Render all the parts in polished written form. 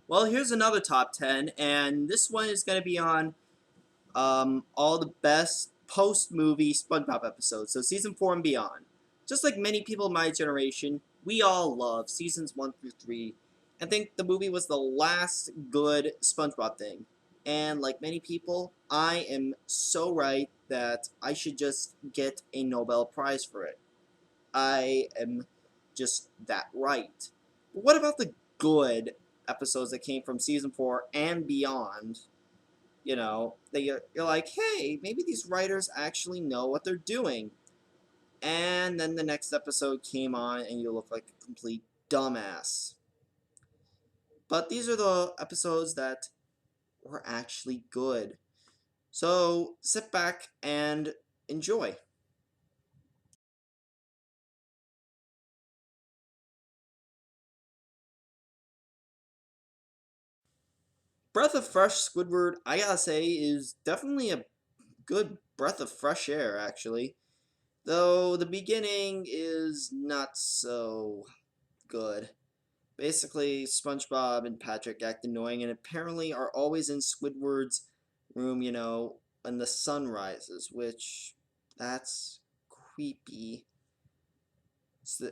Well, here's another top 10, and this one is going to be on all the best post-movie SpongeBob episodes, so season 4 and beyond. Just like many people in my generation, we all love seasons 1 through 3, and think the movie was the last good SpongeBob thing. And like many people, I am so right that I should just get a Nobel Prize for it. I am just that right. But what about the good episodes that came from season 4 and beyond? You know, that you're like, hey, maybe these writers actually know what they're doing. And then the next episode came on and you look like a complete dumbass. But these are the episodes that were actually good. So sit back and enjoy. Breath of Fresh Squidward, I gotta say, is definitely a good breath of fresh air, actually. Though the beginning is not so good. Basically, SpongeBob and Patrick act annoying and apparently are always in Squidward's room, when the sun rises, which, that's creepy.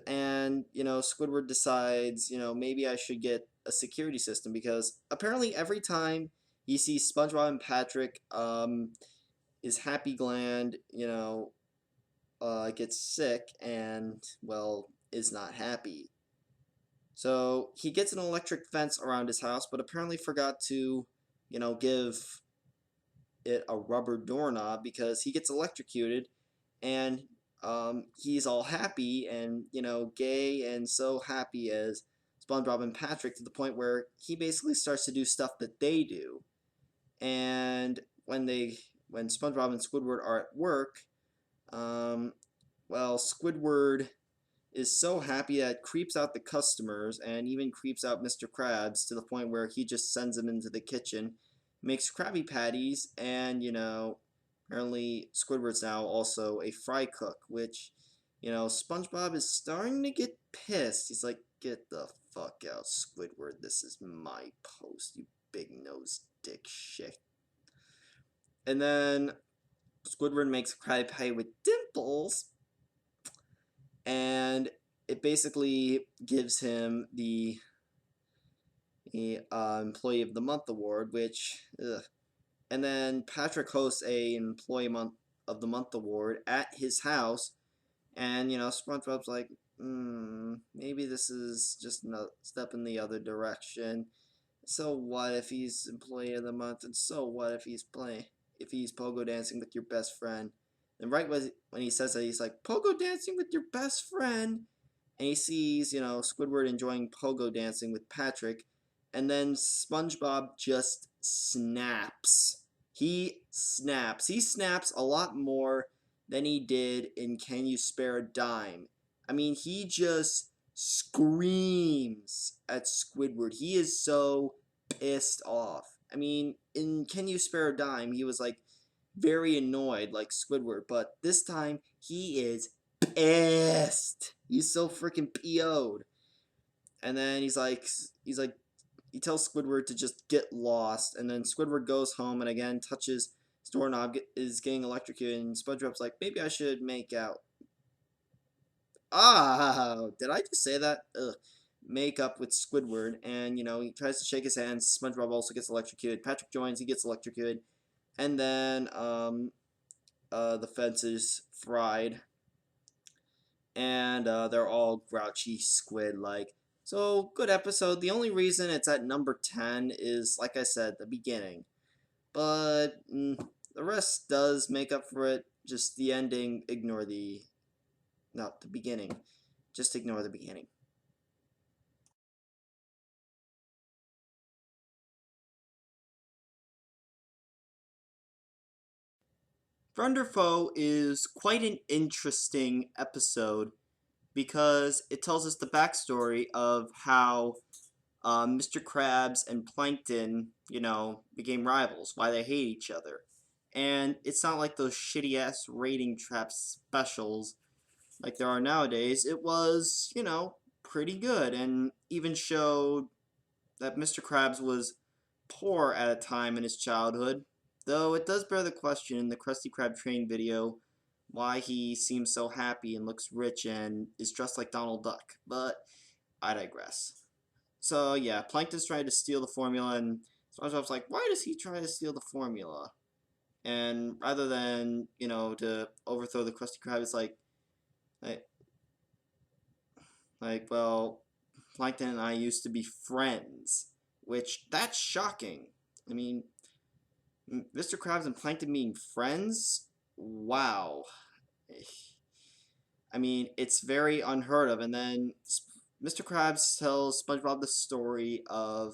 And, Squidward decides, maybe I should get a security system because apparently every time he sees SpongeBob and Patrick, his happy gland, gets sick and, well, is not happy. So he gets an electric fence around his house, but apparently forgot to, give it a rubber doorknob because he gets electrocuted and he's all happy and, gay and so happy as SpongeBob and Patrick to the point where he basically starts to do stuff that they do. And when SpongeBob and Squidward are at work, um, well, Squidward is so happy that it creeps out the customers and even creeps out Mr. Krabs to the point where he just sends him into the kitchen, makes Krabby Patties, and, apparently Squidward's now also a fry cook, which, SpongeBob is starting to get pissed. He's like, get the fuck out, Squidward. This is my post, you big-nosed dick shit. And then Squidward makes a Krabby Patty with dimples, and it basically gives him the Employee of the Month award, which, ugh. And then Patrick hosts a of the Month award at his house, and SpongeBob's like, maybe this is just a step in the other direction. So what if he's Employee of the Month, and so what if he's pogo dancing with your best friend? And right when he says that, he's like, pogo dancing with your best friend? And he sees, Squidward enjoying pogo dancing with Patrick, and then SpongeBob just snaps. He snaps. He snaps a lot more than he did in Can You Spare a Dime. I mean, he just screams at Squidward. He is so pissed off. I mean, in Can You Spare a Dime, he was like very annoyed like Squidward, but this time he is pissed. He's so freaking PO'd. And then he tells Squidward to just get lost. And then Squidward goes home and again touches his doorknob, is getting electrocuted. And SpongeBob's like, maybe I should make out. Ah, did I just say that? Ugh. Make up with Squidward. And, he tries to shake his hands. SpongeBob also gets electrocuted. Patrick joins, he gets electrocuted. And then, the fence is fried. And they're all grouchy squid like. So, good episode. The only reason it's at number 10 is, like I said, the beginning. But the rest does make up for it. Just the ending, ignore the... Not the beginning. Just ignore the beginning. Friend or Foe is quite an interesting episode because it tells us the backstory of how Mr. Krabs and Plankton, became rivals, why they hate each other. And it's not like those shitty ass rating trap specials like there are nowadays. It was, pretty good and even showed that Mr. Krabs was poor at a time in his childhood, though it does bear the question in the Krusty Krab train video why he seems so happy and looks rich and is dressed like Donald Duck, but I digress. So yeah, Plankton's trying to steal the formula, and SpongeBob's like, why does he try to steal the formula? And rather than, to overthrow the Krusty Krab, it's like, well, Plankton and I used to be friends, which that's shocking. I mean, Mr. Krabs and Plankton being friends? Wow. I mean, it's very unheard of. And then Mr. Krabs tells SpongeBob the story of,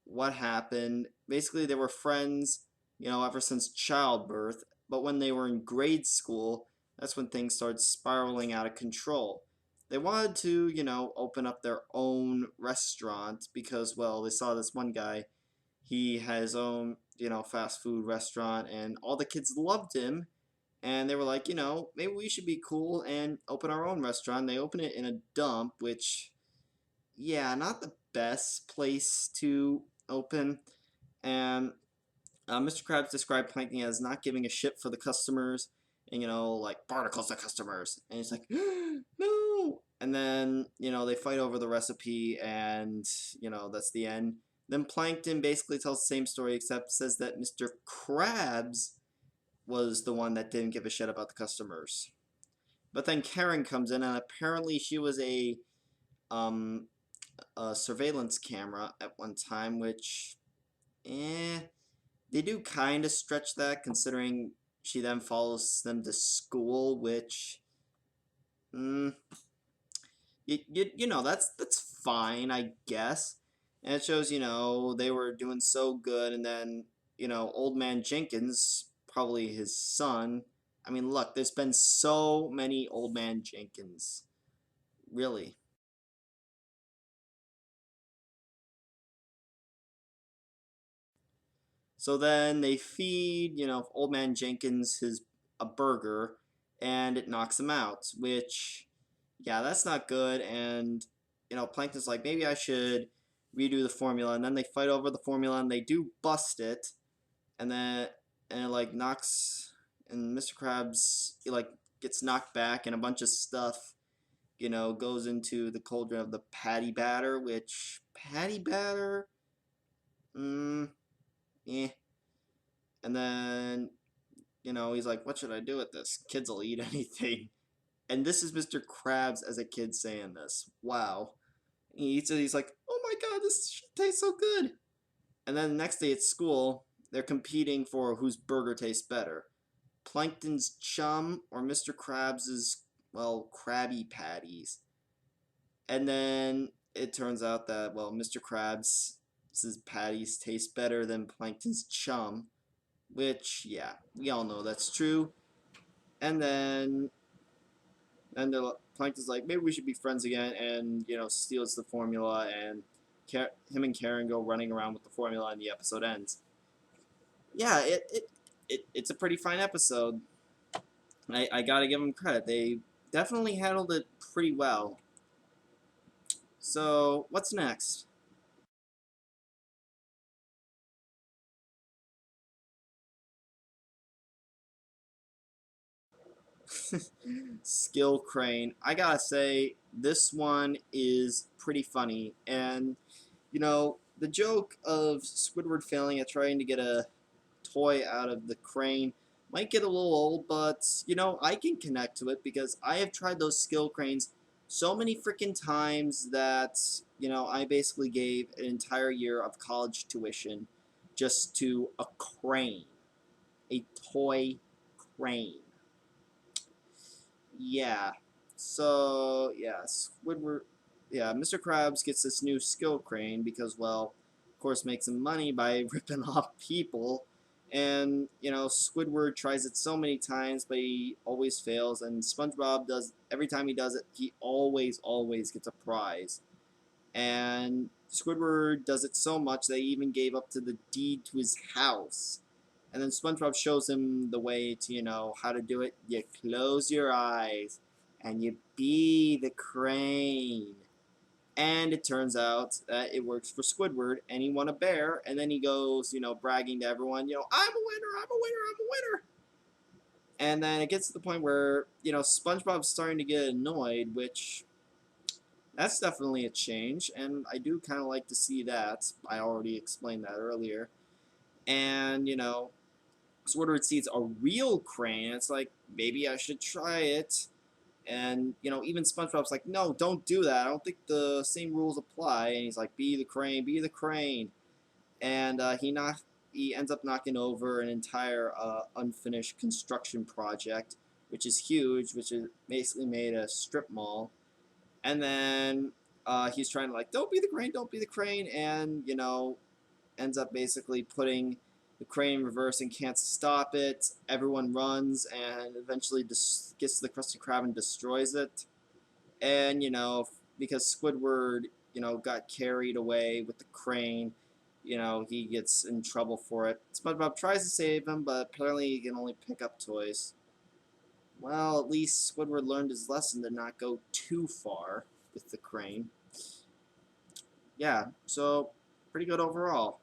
what happened. Basically, they were friends, ever since childbirth. But when they were in grade school, that's when things started spiraling out of control. They wanted to, open up their own restaurant because, well, they saw this one guy. He had his own, fast food restaurant, and all the kids loved him. And they were like, maybe we should be cool and open our own restaurant. They opened it in a dump, which, yeah, not the best place to open. And Mr. Krabs described Plankton as not giving a shit for the customers and, like, barnacles the customers. And he's like, no! And then, they fight over the recipe and, that's the end. Then Plankton basically tells the same story except says that Mr. Krabs was the one that didn't give a shit about the customers. But then Karen comes in, and apparently she was a surveillance camera at one time, which, they do kind of stretch that, considering she then follows them to school, which, that's fine, I guess. And it shows, they were doing so good, and then, Old Man Jenkins, probably his son. I mean, look, there's been so many Old Man Jenkins. Really. So then they feed, Old Man Jenkins a burger, and it knocks him out, which, yeah, that's not good. And, Plankton's like, maybe I should redo the formula. And then they fight over the formula, and they do bust it. And then, and it, like, knocks, and Mr. Krabs, he, like, gets knocked back, and a bunch of stuff, goes into the cauldron of the patty batter, which, patty batter? Eh. And then, he's like, what should I do with this? Kids will eat anything. And this is Mr. Krabs as a kid saying this. Wow. He eats it, he's like, oh my god, this shit tastes so good. And then the next day at school, they're competing for whose burger tastes better. Plankton's chum or Mr. Krabs's, well, Krabby Patties. And then it turns out that, well, Mr. Krabs' patties taste better than Plankton's chum. Which, yeah, we all know that's true. And then Plankton's like, maybe we should be friends again, and, steals the formula, and him and Karen go running around with the formula, and the episode ends. Yeah, it's a pretty fine episode. I gotta give them credit. They definitely handled it pretty well. So, what's next? Skill Crane. I gotta say, this one is pretty funny. And, the joke of Squidward failing at trying to get a toy out of the crane might get a little old, but, I can connect to it because I have tried those skill cranes so many freaking times that, I basically gave an entire year of college tuition just to a crane. A toy crane. Yeah. So, yeah, Squidward. Yeah, Mr. Krabs gets this new skill crane because, well, of course, makes some money by ripping off people. And, Squidward tries it so many times, but he always fails. And SpongeBob does, every time he does it, he always gets a prize. And Squidward does it so much that he even gave up to the deed to his house. And then SpongeBob shows him the way to, how to do it. You close your eyes, and you be the crane. And it turns out that it works for Squidward, and he won a bear, and then he goes, bragging to everyone, I'm a winner, I'm a winner, I'm a winner. And then it gets to the point where, SpongeBob's starting to get annoyed, which that's definitely a change, and I do kind of like to see that. I already explained that earlier. And, Squidward sees a real crane, it's like, maybe I should try it. And, even SpongeBob's like, no, don't do that. I don't think the same rules apply. And he's like, be the crane, be the crane. And he ends up knocking over an entire unfinished construction project, which is huge, which is basically made a strip mall. And then he's trying to like, don't be the crane, don't be the crane. And, ends up basically putting the crane in reverse and can't stop it. Everyone runs and eventually gets to the Krusty Krab and destroys it. And, because Squidward, got carried away with the crane, he gets in trouble for it. SpongeBob tries to save him, but apparently he can only pick up toys. Well, at least Squidward learned his lesson to not go too far with the crane. Yeah, so pretty good overall.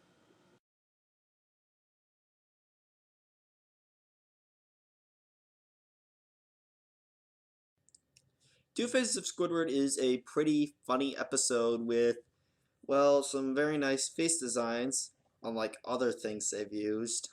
Two Faces of Squidward is a pretty funny episode with, well, some very nice face designs, unlike other things they've used.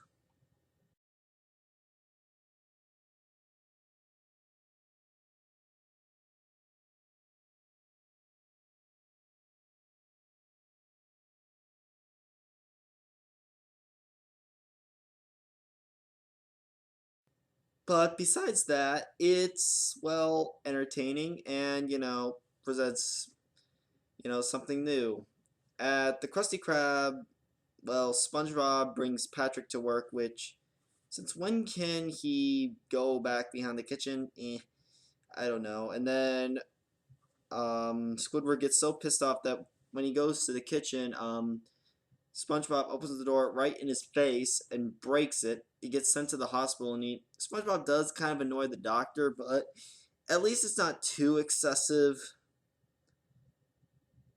But besides that, it's, well, entertaining and, presents, something new. At the Krusty Krab, well, SpongeBob brings Patrick to work, which, since when can he go back behind the kitchen? I don't know. And then Squidward gets so pissed off that when he goes to the kitchen, SpongeBob opens the door right in his face and breaks it. He gets sent to the hospital, and SpongeBob does kind of annoy the doctor, but at least it's not too excessive.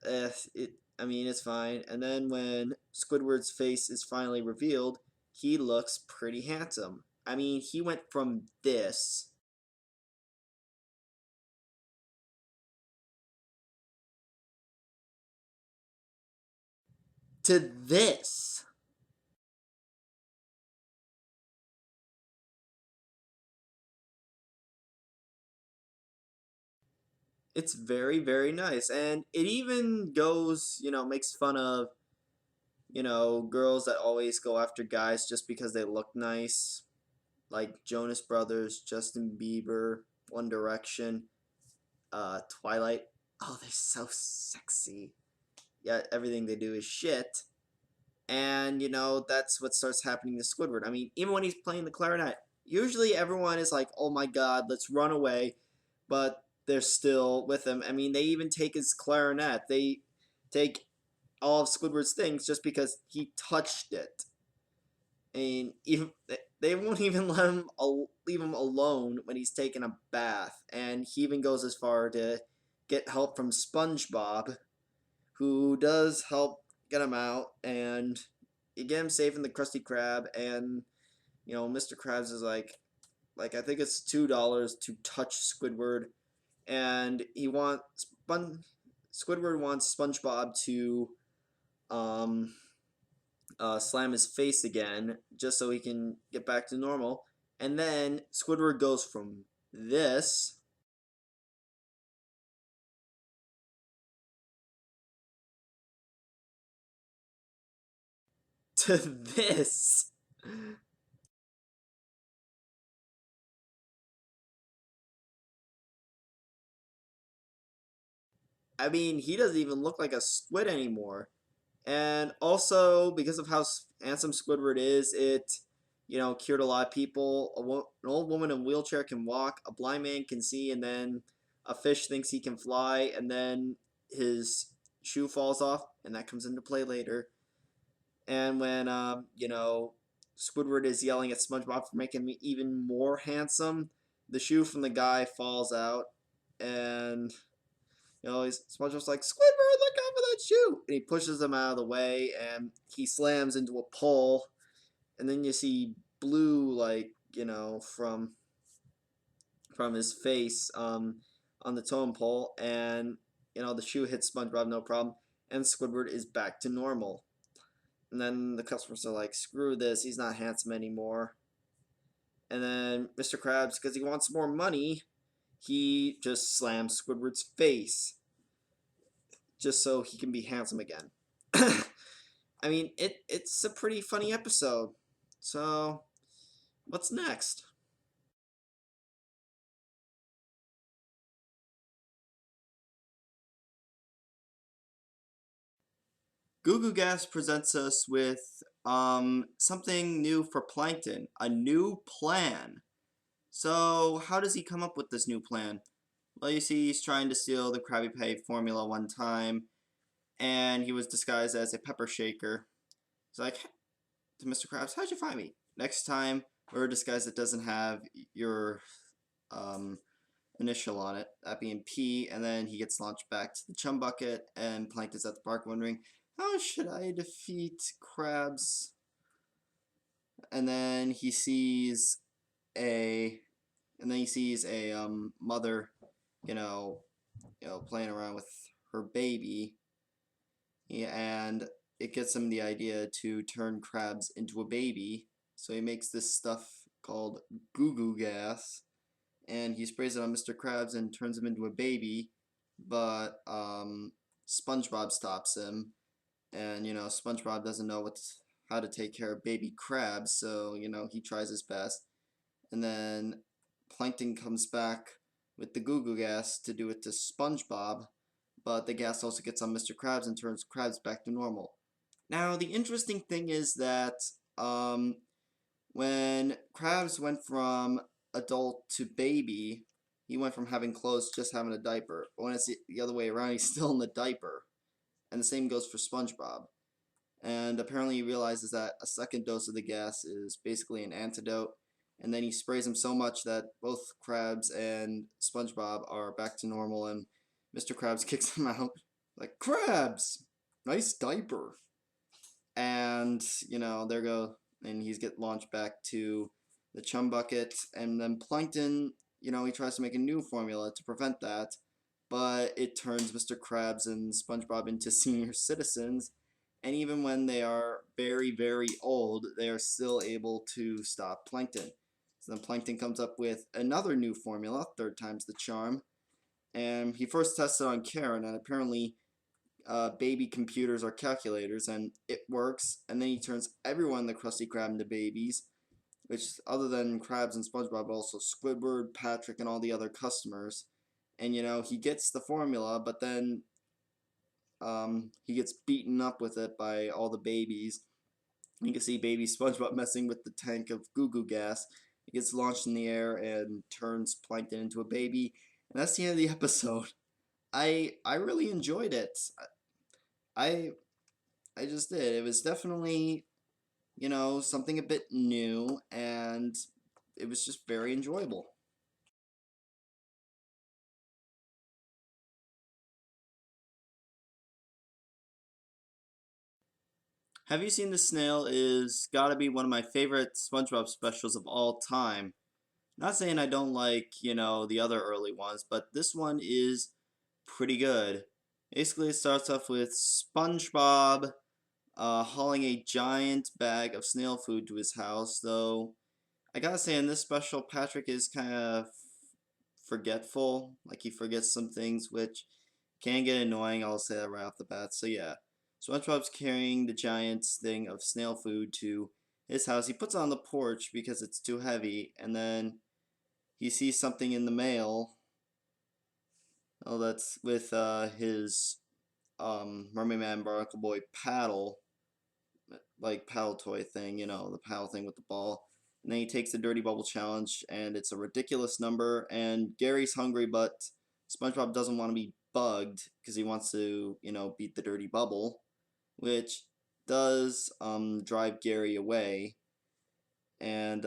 I mean, it's fine. And then when Squidward's face is finally revealed, he looks pretty handsome. I mean, he went from this to this. It's very, very nice. And it even goes, makes fun of, girls that always go after guys just because they look nice. Like Jonas Brothers, Justin Bieber, One Direction, Twilight. Oh, they're so sexy. Yeah, everything they do is shit. And, that's what starts happening to Squidward. I mean, even when he's playing the clarinet, usually everyone is like, oh my god, let's run away. But they're still with him. I mean, they even take his clarinet. They take all of Squidward's things just because he touched it. And even they won't even let him leave him alone when he's taking a bath. And he even goes as far to get help from SpongeBob, who does help get him out, and you get him safe in the Krusty Krab. And Mr. Krabs is like I think it's $2 to touch Squidward, and Squidward wants SpongeBob to um slam his face again just so he can get back to normal. And then Squidward goes from this to this. I mean, he doesn't even look like a squid anymore. And also, because of how handsome Squidward is, it, cured a lot of people. An old woman in a wheelchair can walk, a blind man can see, and then a fish thinks he can fly, and then his shoe falls off, and that comes into play later. And when, Squidward is yelling at SpongeBob for making me even more handsome, the shoe from the guy falls out, and SpongeBob's like, Squidward, look out for that shoe! And he pushes him out of the way, and he slams into a pole. And then you see blue, like, from his face on the totem pole, and the shoe hits SpongeBob no problem, and Squidward is back to normal. And then the customers are like, screw this, he's not handsome anymore. And then Mr. Krabs, because he wants more money, he just slams Squidward's face just so he can be handsome again. I mean, it's a pretty funny episode. So, what's next? Goo Goo Gas presents us with something new for Plankton, a new plan. So how does he come up with this new plan? Well, you see, he's trying to steal the Krabby Patty formula one time, and he was disguised as a pepper shaker. He's like, to Mr. Krabs, how'd you find me? Next time, wear a disguise that doesn't have your um, initial on it, that being P, and then he gets launched back to the chum bucket, and Plankton's at the park wondering, how should I defeat Krabs? And then he sees a, mother, playing around with her baby, and it gets him the idea to turn Krabs into a baby. So he makes this stuff called Goo Goo Gas, and he sprays it on Mr. Krabs and turns him into a baby, but SpongeBob stops him, and SpongeBob doesn't know how to take care of baby Krabs, so he tries his best, and then Plankton comes back with the Goo Goo Gas to do it to SpongeBob, but the gas also gets on Mr. Krabs and turns Krabs back to normal. Now, the interesting thing is that when Krabs went from adult to baby, he went from having clothes to just having a diaper. But when it's the other way around, he's still in the diaper. And the same goes for SpongeBob. And apparently he realizes that a second dose of the gas is basically an antidote. And then he sprays him so much that both Krabs and SpongeBob are back to normal, and Mr. Krabs kicks him out. Like, Krabs! Nice diaper! And, there go, and he's get launched back to the chum bucket, and then Plankton, he tries to make a new formula to prevent that, but it turns Mr. Krabs and SpongeBob into senior citizens, and even when they are very, very old, they are still able to stop Plankton. So then Plankton comes up with another new formula, third time's the charm, and he first tested on Karen, and apparently baby computers are calculators, and it works, and then he turns everyone in the Krusty Krab into babies, which, other than Krabs and SpongeBob, also Squidward, Patrick, and all the other customers. And he gets the formula, but then he gets beaten up with it by all the babies. You can see baby SpongeBob messing with the tank of Goo Goo Gas. It gets launched in the air and turns Plankton into a baby, and that's the end of the episode. I really enjoyed it. I I just did. It was definitely, something a bit new, and it was just very enjoyable. Have You Seen the Snail is gotta be one of my favorite SpongeBob specials of all time. Not saying I don't like, the other early ones, but this one is pretty good. Basically, it starts off with SpongeBob hauling a giant bag of snail food to his house, though I gotta say, in this special, Patrick is kind of forgetful. Like, he forgets some things, which can get annoying. I'll say that right off the bat. So, yeah. SpongeBob's carrying the giant thing of snail food to his house. He puts it on the porch because it's too heavy, and then he sees something in the mail. Oh, that's with his Mermaid Man Barnacle Boy paddle, like paddle toy thing, the paddle thing with the ball. And then he takes the Dirty Bubble Challenge, and it's a ridiculous number, and Gary's hungry, but SpongeBob doesn't want to be bugged, because he wants to, beat the Dirty Bubble, which does drive Gary away, and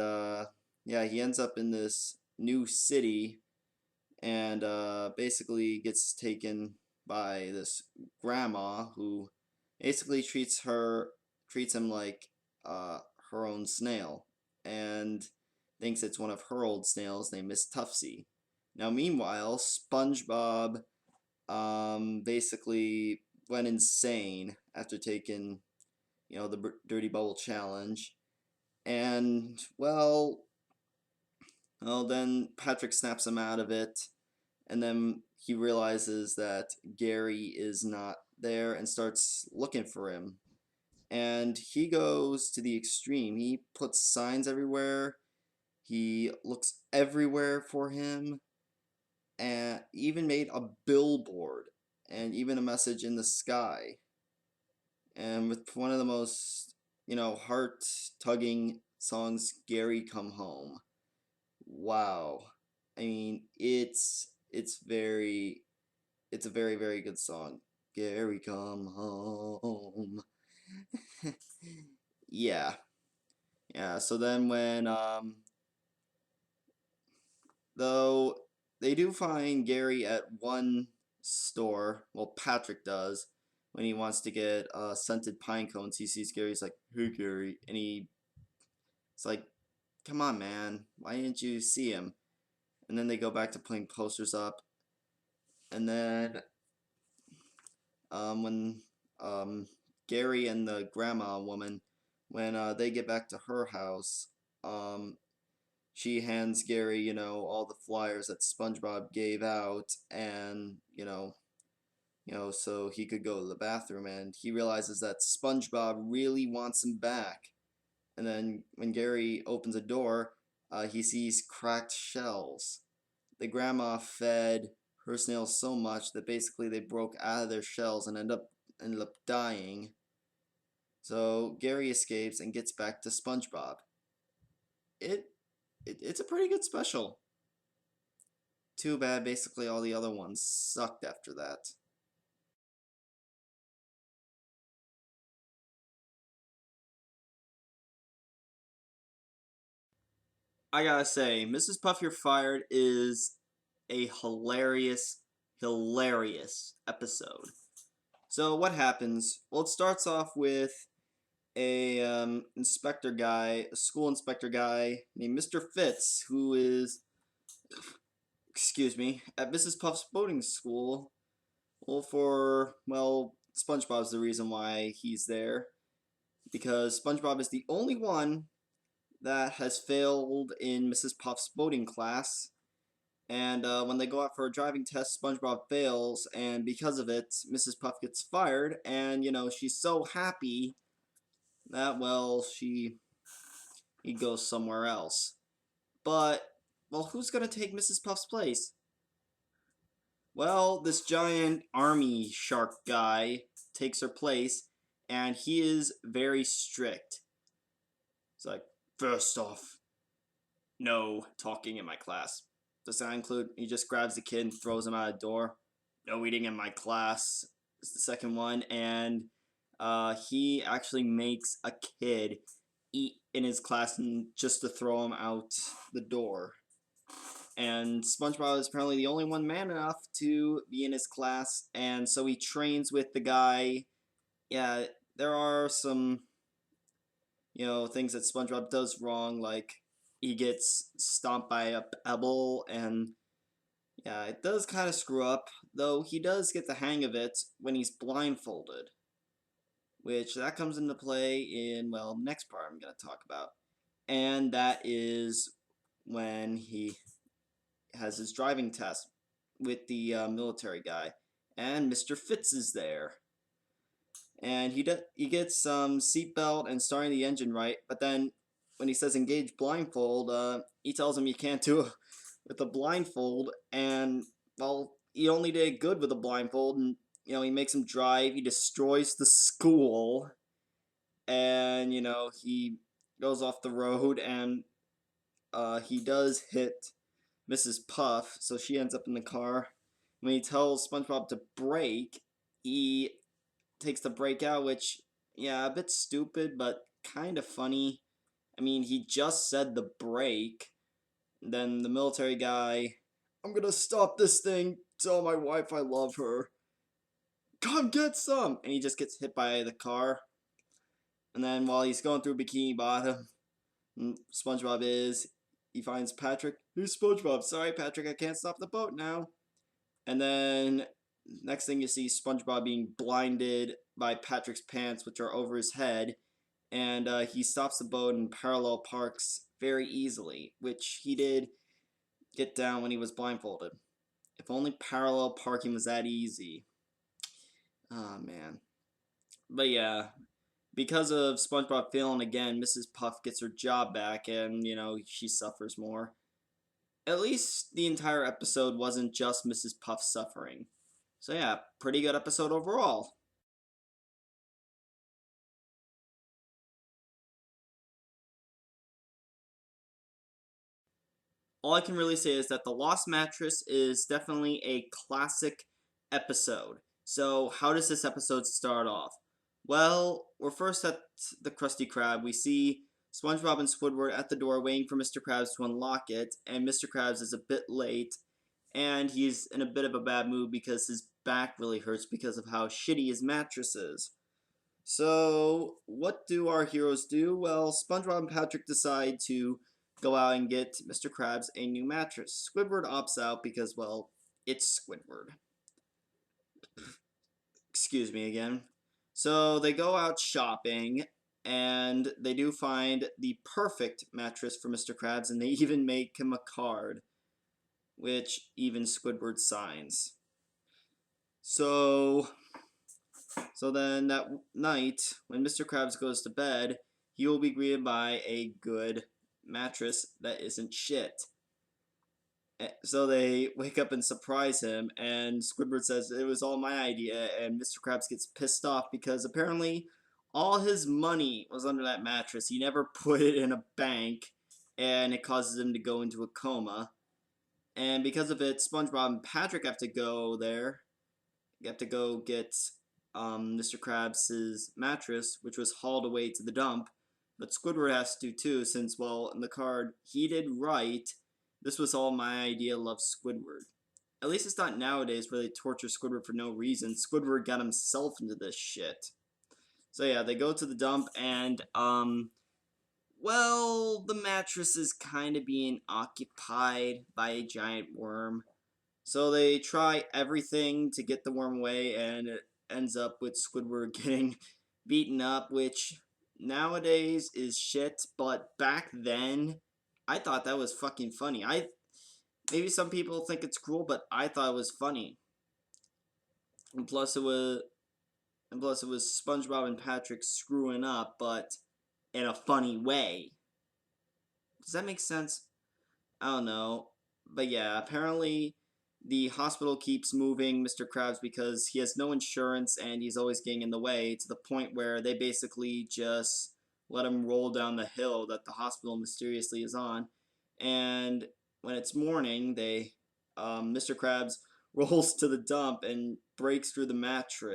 yeah, he ends up in this new city, and basically gets taken by this grandma who basically treats him like uh, her own snail, and thinks it's one of her old snails named Miss Tuftsy. Now, meanwhile, SpongeBob basically went insane after taking, the Dirty Bubble Challenge, and well, then Patrick snaps him out of it, and then he realizes that Gary is not there and starts looking for him. And he goes to the extreme. He puts signs everywhere. He looks everywhere for him, and even made a billboard and even a message in the sky. And with one of the most, heart tugging songs, Gary Come Home. Wow. I mean, it's a very, very good song. Gary Come Home. Yeah. Yeah, so then when though they do find Gary at one store, well, Patrick does, when he wants to get scented pine cones. He sees Gary's like, "Hey Gary," and it's like, "Come on, man, why didn't you see him?" And then they go back to putting posters up, and then when Gary and the grandma woman, when they get back to her house, um, she hands Gary, all the flyers that SpongeBob gave out, and so he could go to the bathroom, and he realizes that SpongeBob really wants him back. And then when Gary opens a door, he sees cracked shells. The grandma fed her snails so much that basically they broke out of their shells and ended up dying. So Gary escapes and gets back to SpongeBob. It, it's a pretty good special. Too bad basically all the other ones sucked after that. I gotta say, Mrs. Puff You're Fired is a hilarious, hilarious episode. So what happens? Well, it starts off with a inspector guy, a school inspector guy named Mr. Fitz, who is, excuse me, at Mrs. Puff's boating school. Well, SpongeBob's the reason why he's there, because SpongeBob is the only one that has failed in Mrs. Puff's boating class. And when they go out for a driving test, SpongeBob fails, and because of it, Mrs. Puff gets fired. And she's so happy that he goes somewhere else. But who's gonna take Mrs. Puff's place? Well, this giant army shark guy takes her place, and he is very strict. It's like, first off, no talking in my class. Does that include he just grabs the kid and throws him out a door? No eating in my class is the second one, and he actually makes a kid eat in his class and just to throw him out the door. And SpongeBob is apparently the only one man enough to be in his class, and so he trains with the guy. Yeah, there are some, things that SpongeBob does wrong, like he gets stomped by a pebble, and yeah, it does kind of screw up, though he does get the hang of it when he's blindfolded, which that comes into play in, well, next part I'm going to talk about. And that is when he has his driving test with the military guy, and Mr. Fitz is there. And he gets some seatbelt and starting the engine right, but then when he says engage blindfold, he tells him you can't do it with a blindfold, and well, he only did good with a blindfold, and he makes him drive, he destroys the school, and he goes off the road, and he does hit Mrs. Puff, so she ends up in the car. When he tells SpongeBob to brake, he takes the brake out, which, yeah, a bit stupid, but kind of funny. I mean, he just said the brake. Then the military guy I'm gonna stop this thing. Tell my wife I love her. Come get some! And he just gets hit by the car. And then while he's going through Bikini Bottom, SpongeBob he finds Patrick. Hey, SpongeBob, sorry, Patrick, I can't stop the boat now. And then next thing you see SpongeBob being blinded by Patrick's pants, which are over his head. And he stops the boat and parallel parks very easily, which he did get down when he was blindfolded. If only parallel parking was that easy. Oh, man. But yeah, because of SpongeBob failing again, Mrs. Puff gets her job back and, she suffers more. At least the entire episode wasn't just Mrs. Puff suffering. So yeah, pretty good episode overall. All I can really say is that The Lost Mattress is definitely a classic episode. So how does this episode start off? Well, we're first at the Krusty Krab. We see SpongeBob and Squidward at the door waiting for Mr. Krabs to unlock it, and Mr. Krabs is a bit late, and he's in a bit of a bad mood because his back really hurts because of how shitty his mattress is. So, what do our heroes do? Well, SpongeBob and Patrick decide to go out and get Mr. Krabs a new mattress. Squidward opts out because, well, it's Squidward. Excuse me again. So, they go out shopping, and they do find the perfect mattress for Mr. Krabs, and they even make him a card, which even Squidward signs. So then that night, when Mr. Krabs goes to bed, he will be greeted by a good mattress that isn't shit. So they wake up and surprise him, and Squidward says it was all my idea, and Mr. Krabs gets pissed off because apparently all his money was under that mattress. He never put it in a bank, and it causes him to go into a coma. And because of it, SpongeBob and Patrick have to go there. You have to go get Mr. Krabs' mattress, which was hauled away to the dump. But Squidward has to too, since, well, in the card, he did write, "This was all my idea, love Squidward." At least it's not nowadays where they torture Squidward for no reason. Squidward got himself into this shit. So yeah, they go to the dump and, well, the mattress is kind of being occupied by a giant worm. So they try everything to get the worm away, and it ends up with Squidward getting beaten up, which nowadays is shit, but back then, I thought that was fucking funny. Maybe some people think it's cruel, but I thought it was funny. And plus it was SpongeBob and Patrick screwing up, but in a funny way. Does that make sense? I don't know. But yeah, apparently the hospital keeps moving Mr. Krabs because he has no insurance and he's always getting in the way, to the point where they basically just let him roll down the hill that the hospital mysteriously is on. And when it's morning, Mr. Krabs rolls to the dump and breaks through the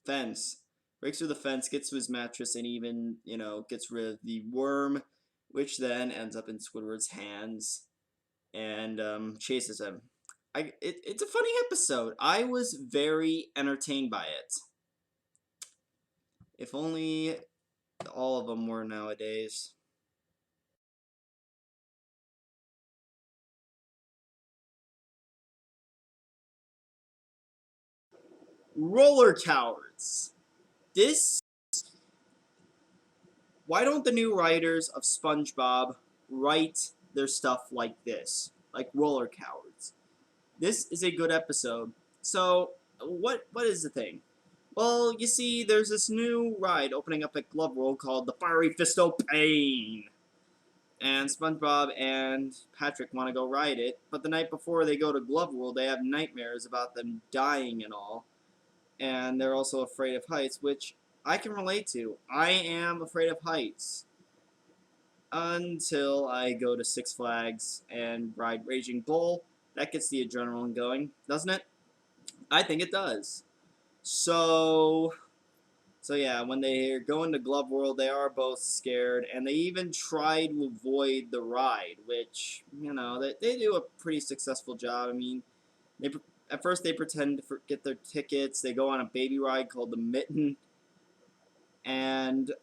fence. Breaks through the fence, gets to his mattress, and even, gets rid of the worm, which then ends up in Squidward's hands and chases him. It's a funny episode. I was very entertained by it. If only all of them were nowadays. Roller cowards. Why don't the new writers of SpongeBob write their stuff like this? Like roller cowards. This is a good episode. So, what is the thing? Well, you see, there's this new ride opening up at Glove World called the Fiery Fist of Pain. And SpongeBob and Patrick want to go ride it, but the night before they go to Glove World, they have nightmares about them dying and all. And they're also afraid of heights, which I can relate to. I am afraid of heights. Until I go to Six Flags and ride Raging Bull. That gets the adrenaline going, doesn't it? I think it does. So So yeah, when they go into Glove World, they are both scared, and they even try to avoid the ride, which, you know, they do a pretty successful job. I mean, they at first they pretend to forget their tickets. They go on a baby ride called the Mitten, and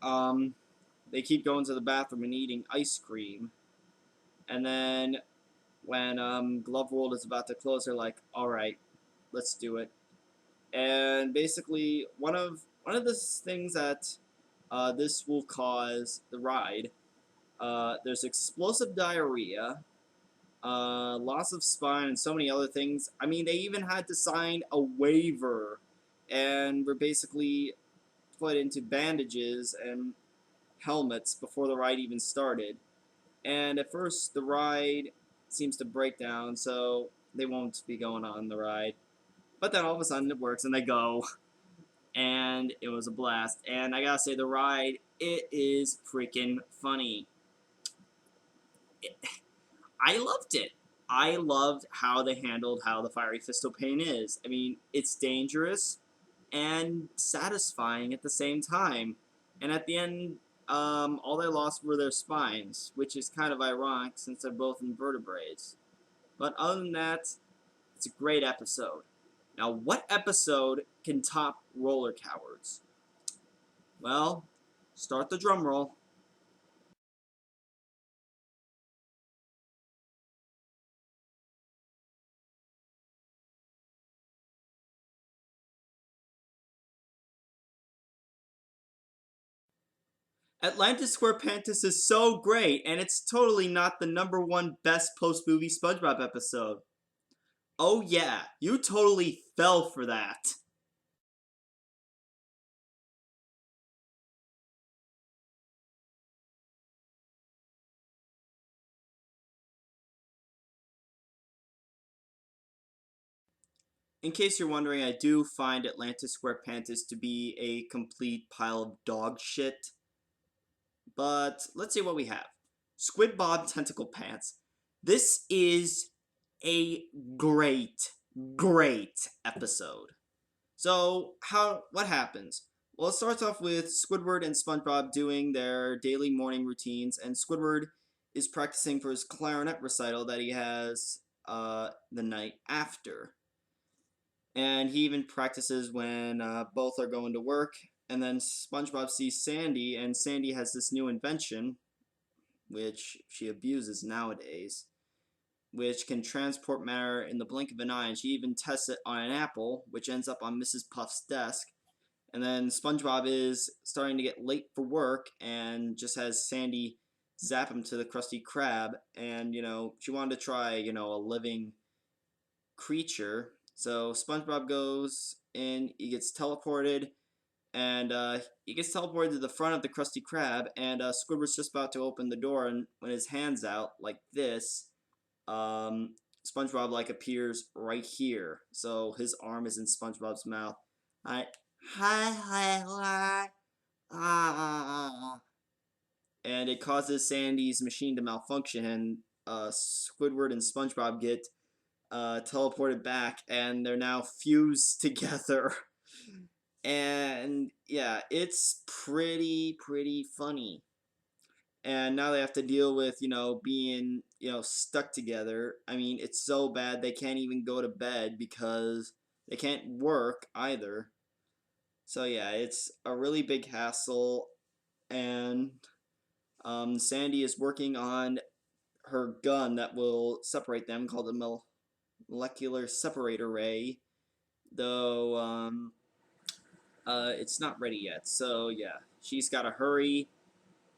they keep going to the bathroom and eating ice cream. And then when Glove World is about to close, they're like, "All right, let's do it." And basically, one of the things that this will cause the ride. There's explosive diarrhea, loss of spine, and so many other things. I mean, they even had to sign a waiver, and were basically put into bandages and helmets before the ride even started. And at first, the ride seems to break down, so they won't be going on the ride. But then all of a sudden, it works, and they go. And it was a blast. And I gotta say, the ride, it is freaking funny. I loved it. I loved how they handled how the fiery fist of pain is. I mean, it's dangerous and satisfying at the same time. And at the end, all they lost were their spines, which is kind of ironic since they're both invertebrates. But other than that, it's a great episode. Now, what episode can top Roller Cowards? Well, start the drum roll. Atlantis SquarePantis is so great, and it's totally not the #1 best post-movie SpongeBob episode. Oh yeah, you totally fell for that. In case you're wondering, I do find Atlantis SquarePantis to be a complete pile of dog shit. But let's see what we have. SquidBob TentaclePants. This is a great, great episode. So, what happens? Well, it starts off with Squidward and SpongeBob doing their daily morning routines, and Squidward is practicing for his clarinet recital that he has the night after. And he even practices when both are going to work. And then SpongeBob sees Sandy, and Sandy has this new invention, which she abuses nowadays, which can transport matter in the blink of an eye. And she even tests it on an apple, which ends up on Mrs. Puff's desk. And then SpongeBob is starting to get late for work and just has Sandy zap him to the Krusty Krab. And, you know, she wanted to try, you know, a living creature. So SpongeBob goes in, he gets teleported, and he gets teleported to the front of the Krusty Krab, and Squidward's just about to open the door, and when his hand's out, like this, SpongeBob, like, appears right here. So his arm is in SpongeBob's mouth. I, hi, ah, and it causes Sandy's machine to malfunction, and Squidward and SpongeBob get teleported back, and they're now fused together. And yeah, it's pretty funny. And now they have to deal with, you know, being, you know, stuck together. I mean, it's so bad they can't even go to bed because they can't work either. So yeah, it's a really big hassle, and Sandy is working on her gun that will separate them, called the molecular separator ray, though it's not ready yet. So yeah, she's got to hurry.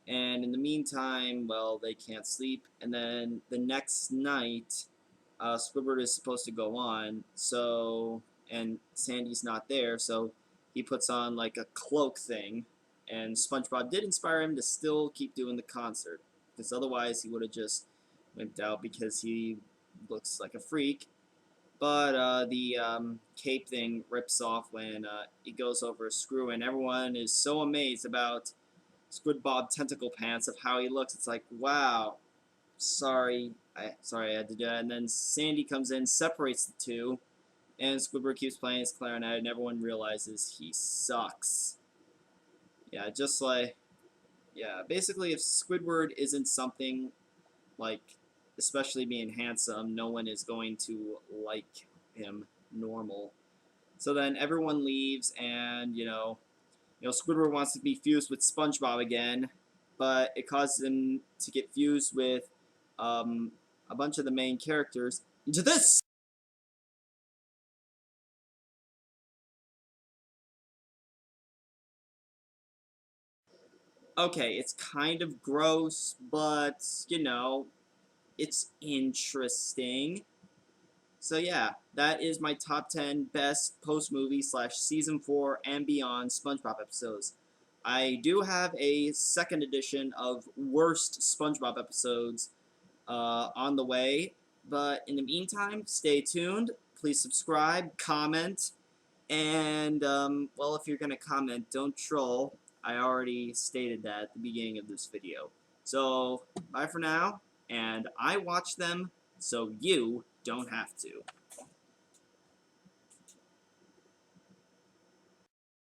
And in the meantime, well, they can't sleep. And then the next night, Squidward is supposed to go on. So, and Sandy's not there, so he puts on like a cloak thing. And SpongeBob did inspire him to still keep doing the concert, because otherwise he would have just wimped out because he looks like a freak. But the cape thing rips off when it goes over a screw, and everyone is so amazed about SquidBob TentaclePants of how he looks. It's like, wow, sorry, I had to do that. And then Sandy comes in, separates the two, and Squidward keeps playing his clarinet, and everyone realizes he sucks. Yeah, just like, yeah, basically if Squidward isn't something like, especially being handsome, no one is going to like him normal. So then everyone leaves, and Squidward wants to be fused with SpongeBob again, but it causes him to get fused with um, a bunch of the main characters into this. Okay, it's kind of gross, but it's interesting. So yeah, that is my top 10 best post-movie slash season 4 and beyond SpongeBob episodes. I do have a second edition of worst SpongeBob episodes on the way, but in the meantime, stay tuned. Please subscribe, comment, and well, if you're gonna comment, don't troll. I already stated that at the beginning of this video. So bye for now, and I watch them so you don't have to.